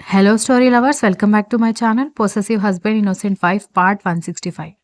Hello, story lovers. Welcome back to my channel, Possessive Husband Innocent 5, Part 165.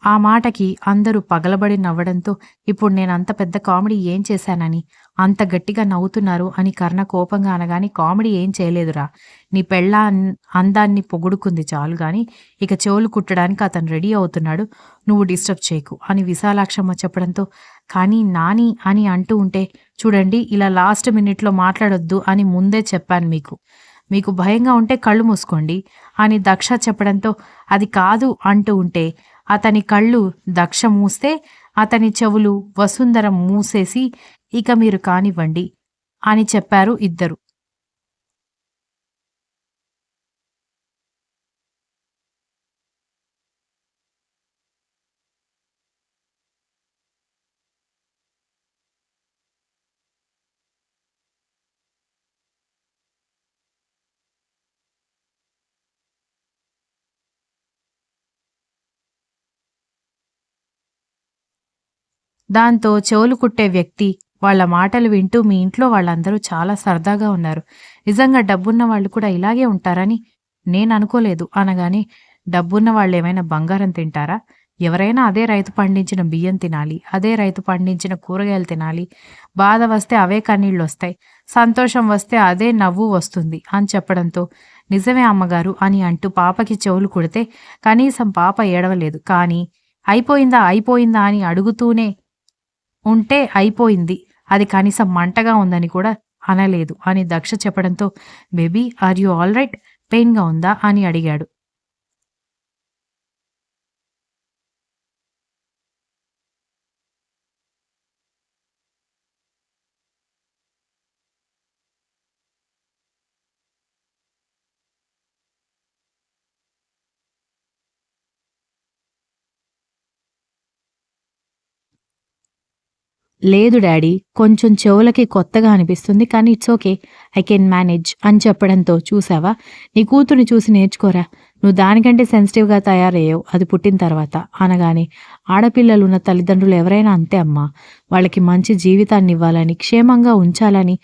ఆ మాటకి అందరూ పగలబడి నవ్వడంతో, ఇప్పుడు నేనంత పెద్ద కామెడీ ఏం చేశానని, అంత గట్టిగా నవ్వుతున్నారు అని కర్ణ కోపంగా అనగానే, కామెడీ ఏం చేయలేదురా. నీ పెళ్ళాం అందాన్ని పొగుడుకుంది చాలు గాని, ఇక చెవులు కుట్టడానికి అతను రెడీ అవుతున్నాడు. నువ్వు డిస్టర్బ్ చేయకు అని విశాలాక్షమ్మ చెప్పడంతో, కానీ నాని అని అంటూ ఉంటే, చూడండి ఇలా లాస్ట్ మినిట్‌లో మాట్లాడొద్దు అని ముందే చెప్పాను మీకు. మీకు భయంగా ఉంటే కళ్ళు మూసుకోండి అని దక్ష చెప్పడంతో, అది కాదు అంటూ ఉంటే, అతని కళ్ళు దక్ష మూస్తే, అతని చెవులు వసుంధర మూసేసి, ఇక మీరు కానివ్వండి అని చెప్పారు ఇద్దరు. దాంతో చెవులు కుట్టే వ్యక్తి వాళ్ళ మాటలు వింటూ మీ ఇంట్లో వాళ్ళందరూ చాలా సరదాగా ఉన్నారు. నిజంగా డబ్బున్న వాళ్ళు కూడా ఇలాగే ఉంటారని నేననుకోలేదు అనగానే, డబ్బున్న వాళ్ళేమైనా బంగారం తింటారా? ఎవరైనా అదే రైతు పండించిన బియ్యం తినాలి. అదే రైతు పండించిన కూరగాయలు తినాలి. బాధ వస్తే అవే కన్నీళ్ళొస్తాయి. సంతోషం వస్తే అదే నవ్వు వస్తుంది అని చెప్పడంతో, నిజమే అమ్మగారు అని అంటూ పాపకి చెవులు కుడితే కనీసం పాప ఏడవలేదు. కానీ అయిపోయిందా? అయిపోయిందా? అని అడుగుతూనే ఉంటే అయిపోయింది. అది కనీసం మంటగా ఉందని కూడా అనలేదు అని దక్ష చెప్పడంతో, బేబీ ఆర్ యూ ఆల్‌రైట్? పెయిన్‌గా ఉందా? అని అడిగాడు. లేదు డాడీ, కొంచెం చెవులకి కొత్తగా అనిపిస్తుంది. కానీ it's okay. I can manage అని చెప్పడంతో, చూసావా నీ కూతుర్ని చూసి నేర్చుకోరా. నువ్వు దానికంటే సెన్సిటివ్‌గా తయారయ్యావు అది పుట్టిన తర్వాత అనగానే, ఆడపిల్లలున్న తల్లిదండ్రులు ఎవరైనా అంతే అమ్మా. వాళ్ళకి మంచి జీవితాన్నివ్వాలని, క్షేమంగా ఉంచాలని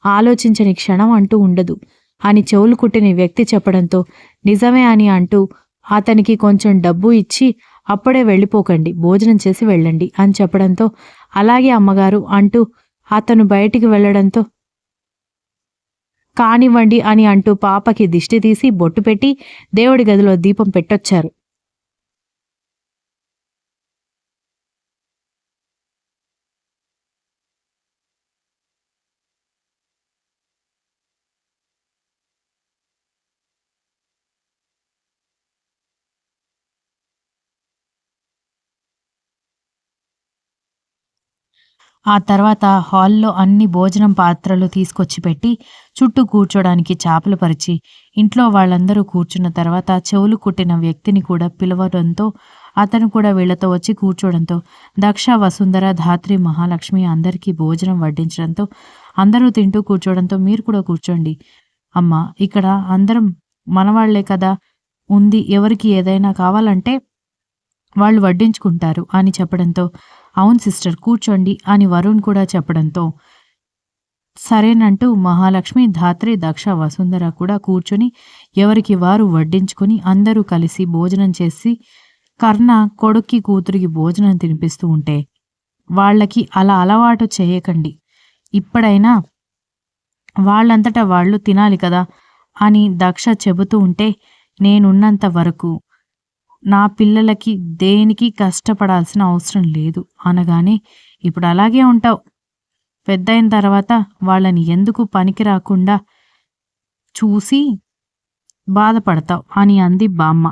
ఆలోచించని క్షణం అంటూ ఉండదు అని చెవులు కుట్టిన వ్యక్తి చెప్పడంతో, నిజమే అని అంటూ అతనికి కొంచెం డబ్బు ఇచ్చి, అప్పుడే వెళ్ళిపోకండి, భోజనం చేసి వెళ్ళండి అని చెప్పడంతో, అలాగే అమ్మగారు అంటూ అతను బయటికి వెళ్ళడంతో, కానివ్వండి అని అంటూ పాపకి దిష్టి తీసి బొట్టు పెట్టి దేవుడి గదిలో దీపం పెట్టొచ్చారు. ఆ తర్వాత హాల్‌లో అన్ని భోజనం పాత్రలు తీసుకొచ్చి పెట్టి, చుట్టూ కూర్చోడానికి చాపలు పరిచి, ఇంట్లో వాళ్ళందరూ కూర్చున్న తర్వాత చెవులు కుట్టిన వ్యక్తిని కూడా పిలవడంతో, అతను కూడా వీళ్ళతో వచ్చి కూర్చోవడంతో, దక్ష, వసుంధర, ధాత్రి, మహాలక్ష్మి అందరికీ భోజనం వడ్డించడంతో, అందరూ తింటూ కూర్చోవడంతో, మీరు కూడా కూర్చోండి అమ్మా, ఇక్కడ అందరం మనవాళ్లే కదా ఉంది. ఎవరికి ఏదైనా కావాలంటే వాళ్ళు వడ్డించుకుంటారు అని చెప్పడంతో, అవును సిస్టర్ కూర్చోండి అని వరుణ్ కూడా చెప్పడంతో, సరేనంటూ మహాలక్ష్మి, ధాత్రి, దక్ష, వసుంధర కూడా కూర్చొని ఎవరికి వారు వడ్డించుకొని అందరూ కలిసి భోజనం చేసి, కర్ణ కొడుక్కి, కూతురికి భోజనం తినిపిస్తూ ఉంటే, వాళ్ళకి అలా అలవాటు చేయకండి. ఇప్పుడైనా వాళ్ళంతట వాళ్ళు తినాలి కదా అని దక్ష చెబుతూ ఉంటే, నేనున్నంత వరకు నా పిల్లలకి దేనికి కష్టపడాల్సిన అవసరం లేదు అనగానే, ఇప్పుడు అలాగే ఉంటావు. పెద్దయిన తర్వాత వాళ్ళని ఎందుకు పనికి రాకుండా చూసి బాధపడతావు అని అంది బామ్మ.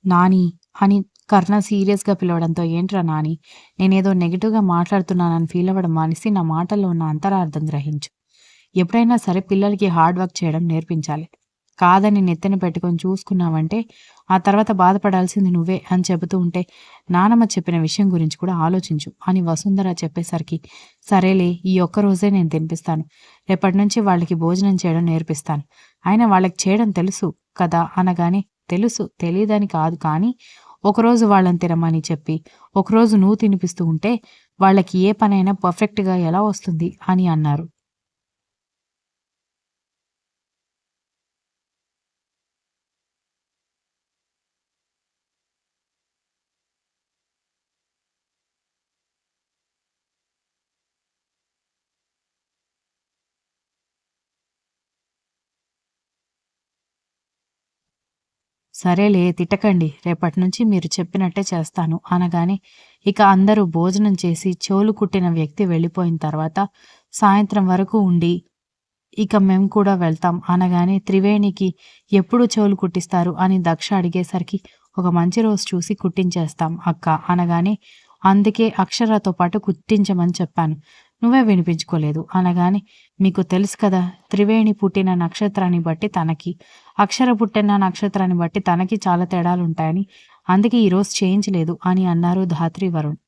నాని అని కర్ణ సీరియస్‌గా పిలవడంతో, ఏంట్రా నాని? నేనేదో నెగెటివ్‌గా మాట్లాడుతున్నానని ఫీల్ అవ్వడం మానేసి నా మాటల్లో ఉన్న అంతరార్థం గ్రహించు. ఎప్పుడైనా సరే పిల్లలకి హార్డ్ వర్క్ చేయడం నేర్పించాలి. కాదని నెత్తిన పెట్టుకొని చూసుకున్నావంటే, ఆ తర్వాత బాధపడాల్సింది నువ్వే అని చెబుతూ ఉంటే, నానమ్మ చెప్పిన విషయం గురించి కూడా ఆలోచించు అని వసుంధర చెప్పేసరికి, సరేలే ఈ ఒక్క రోజే నేను తినిపిస్తాను. రేపటినుంచి వాళ్ళకి భోజనం చేయడం నేర్పిస్తాను. అయినా వాళ్ళకి చేయడం తెలుసు కదా అనగానే, తెలుసు తెలీదని కాదు కానీ, ఒకరోజు వాళ్ళని తినమని చెప్పి, ఒకరోజు నువ్వు తినిపిస్తూ ఉంటే, వాళ్ళకి ఏ పనైనా పర్ఫెక్ట్‌గా ఎలా వస్తుంది అని అన్నారు. సరేలే తిట్టకండి. రేపటినుంచి మీరు చెప్పినట్టే చేస్తాను అనగానే, ఇక అందరూ భోజనం చేసి చెవులు కుట్టిన వ్యక్తి వెళ్ళిపోయిన తర్వాత సాయంత్రం వరకు ఉండి, ఇక మేము కూడా వెళ్తాం అనగానే, త్రివేణికి ఎప్పుడు చెవులు కుట్టిస్తారు అని దక్ష అడిగేసరికి, ఒక మంచి రోజు చూసి కుట్టించేస్తాం అక్క అనగానే, అందుకే అక్షరతో పాటు కుట్టించమని చెప్పాను. నువ్వే వినిపించుకోలేదు అనగానే, మీకు తెలుసు కదా, త్రివేణి పుట్టిన నక్షత్రాన్ని బట్టి తనకి, అక్షర పుట్టిన నక్షత్రాన్ని బట్టి తనకి చాలా తేడాలుంటాయని, అందుకే ఈరోజు చేయించలేదు అని అన్నారు ధాత్రి వరుణ్.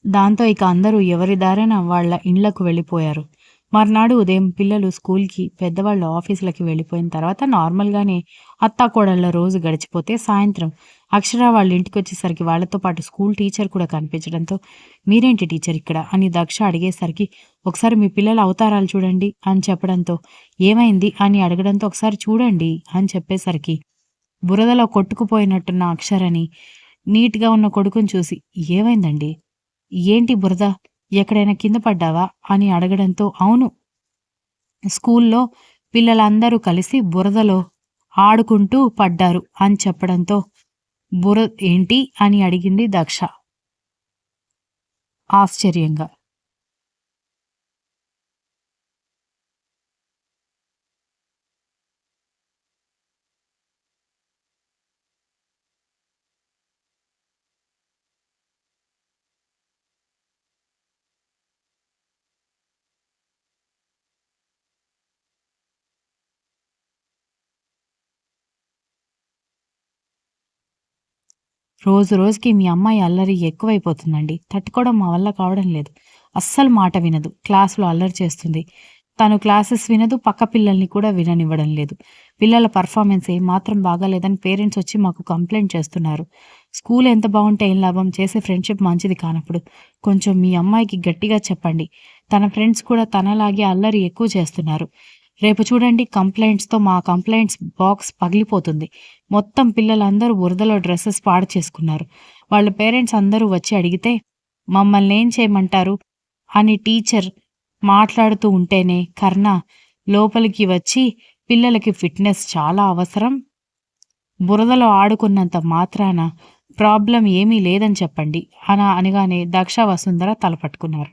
దాంతో ఇక అందరూ ఎవరి దారిన వాళ్ళ ఇండ్లకు వెళ్ళిపోయారు. మర్నాడు ఉదయం పిల్లలు స్కూల్‌కి, పెద్దవాళ్ళు ఆఫీసులకి వెళ్ళిపోయిన తర్వాత నార్మల్‌గానే అత్తాకోడళ్ళ రోజు గడిచిపోతే, సాయంత్రం అక్షర వాళ్ళ ఇంటికొచ్చేసరికి వాళ్ళతో పాటు స్కూల్ టీచర్ కూడా కనిపించడంతో, "మీరేంటి టీచర్ ఇక్కడ?" అని దక్ష అడిగేసరికి, "ఒకసారి మీ పిల్లల అవతారాలు చూడండి" అని చెప్పడంతో, "ఏమైంది?" అని అడగడంతో, "ఒకసారి చూడండి" అని చెప్పేసరికి, బురదలో కొట్టుకుపోయినట్టున్న అక్షరని, నీట్‌గా ఉన్న కొడుకుని చూసి, "ఏమైందండి? ఏంటి బురద? ఎక్కడైనా కింద పడ్డావా?" అని అడగడంతో, అవును, స్కూల్లో పిల్లలందరూ కలిసి బురదలో ఆడుకుంటూ పడ్డారు అని చెప్పడంతో, ఏంటి అని అడిగింది దక్ష ఆశ్చర్యంగా. రోజు రోజుకి మీ అమ్మాయి అల్లరి ఎక్కువైపోతుందండి. తట్టుకోవడం మా వల్ల కావడం లేదు. అస్సలు మాట వినదు. క్లాస్‌లో అల్లరి చేస్తుంది. తను క్లాసెస్ వినదు. పక్క పిల్లల్ని కూడా విననివ్వడం లేదు. పిల్లల పర్ఫార్మెన్స్ ఏమాత్రం బాగాలేదని పేరెంట్స్ వచ్చి మాకు కంప్లెయింట్ చేస్తున్నారు. స్కూల్ ఎంత బావుంటే ఏం లాభం? చేసే ఫ్రెండ్‌షిప్ మంచిది కానప్పుడు. కొంచెం మీ అమ్మాయికి గట్టిగా చెప్పండి. తన ఫ్రెండ్స్ కూడా తనలాగే అల్లరి ఎక్కువ చేస్తున్నారు. రేపు చూడండి కంప్లెయింట్స్‌తో మా కంప్లెయింట్స్ బాక్స్ పగిలిపోతుంది. మొత్తం పిల్లలందరూ బురదలో డ్రెసెస్ పాడు చేసుకున్నారు. వాళ్ళ పేరెంట్స్ అందరూ వచ్చి అడిగితే, "మమ్మల్నేం చేయమంటారు?" అని టీచర్ మాట్లాడుతూ ఉంటేనే కర్ణ లోపలికి వచ్చి, "పిల్లలకి ఫిట్‌నెస్ చాలా అవసరం. బురదలో ఆడుకున్నంత మాత్రాన ప్రాబ్లమ్ ఏమీ లేదని చెప్పండి" అనగానే దక్ష, వసుంధర తల పట్టుకున్నారు.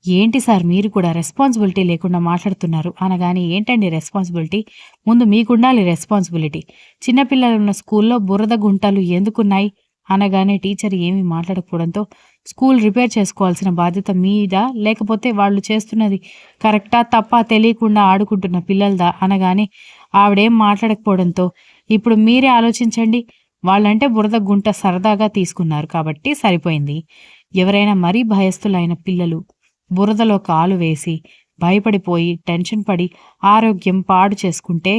"ఏంటి సార్ మీరు కూడా రెస్పాన్సిబిలిటీ లేకుండా మాట్లాడుతున్నారు" అనగానే, "ఏంటండి రెస్పాన్సిబిలిటీ? ముందు మీకుండాలి రెస్పాన్సిబిలిటీ. చిన్న పిల్లలున్న స్కూల్లో బురద గుంటలు ఎందుకున్నాయి?" అనగానే టీచర్ ఏమీ మాట్లాడకపోవడంతో, "స్కూల్ రిపేర్ చేసుకోవాల్సిన బాధ్యత మీదా? లేకపోతే వాళ్ళు చేస్తున్నది కరెక్టా, తప్పా తెలియకుండా ఆడుకుంటున్న పిల్లలదా?" అనగానే ఆవిడేం మాట్లాడకపోవడంతో, "ఇప్పుడు మీరే ఆలోచించండి. వాళ్ళంటే బురద గుంట సరదాగా తీసుకున్నారు కాబట్టి సరిపోయింది. ఎవరైనా మరీ భయస్థులైన పిల్లలు బురదలో కాలు వేసి, భయపడిపోయి, టెన్షన్ పడి, ఆరోగ్యం పాడు చేసుకుంటే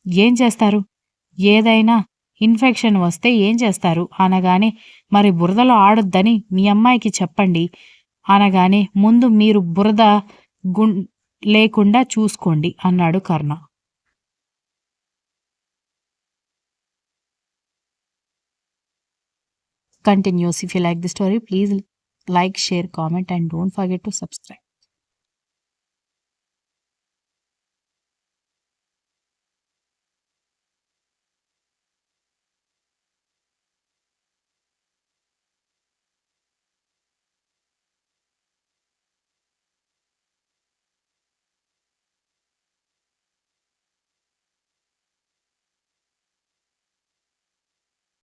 ఏం చేస్తారు? ఏదైనా ఇన్ఫెక్షన్ వస్తే ఏం చేస్తారు అనగానే, మరి బురదలో ఆడొద్దని మీ అమ్మాయికి చెప్పండి అనగానే, ముందు మీరు బురద గుం లేకుండా చూసుకోండి అన్నాడు కర్ణ. Continues. If you like the story, please like, share, comment and don't forget to subscribe.